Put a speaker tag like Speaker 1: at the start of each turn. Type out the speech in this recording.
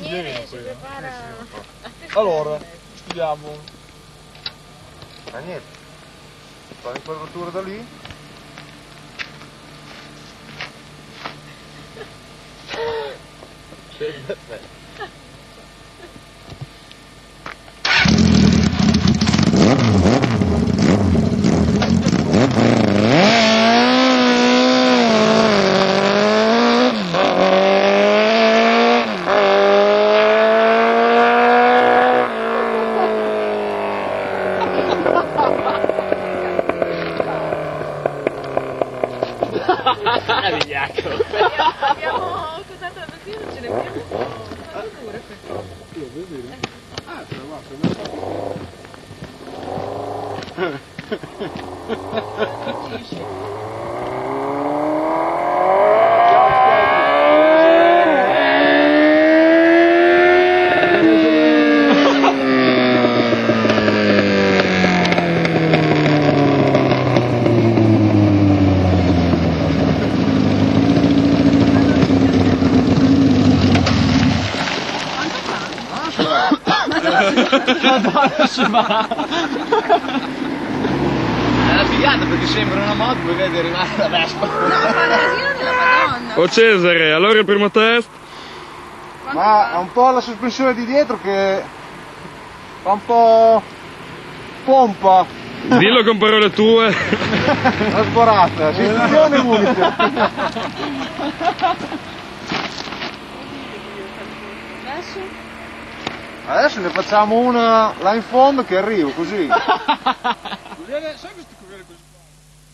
Speaker 1: Daniele si prepara.
Speaker 2: Allora, studiamo.
Speaker 3: Niente. Fa l'inquadratura da lì.
Speaker 2: Vigliacco.
Speaker 1: Abbiamo accusato la benzina, non ce ne abbiamo. Quanto dura questo?
Speaker 3: Io vedi? Ah, se va, se non
Speaker 2: Madonna, si va! È una figata perché sembra una moto, poi vedi rimane la Vespa.
Speaker 1: No, fa un casino della Madonna.
Speaker 4: Oh Cesare, allora il primo test?
Speaker 3: Ma ha un po' la sospensione di dietro che fa un po' pompa.
Speaker 4: Dillo con parole tue.
Speaker 3: Una sborata, sensazione unica.
Speaker 1: Adesso?
Speaker 3: Adesso ne facciamo una là in fondo che arrivo così.
Speaker 2: Sai questo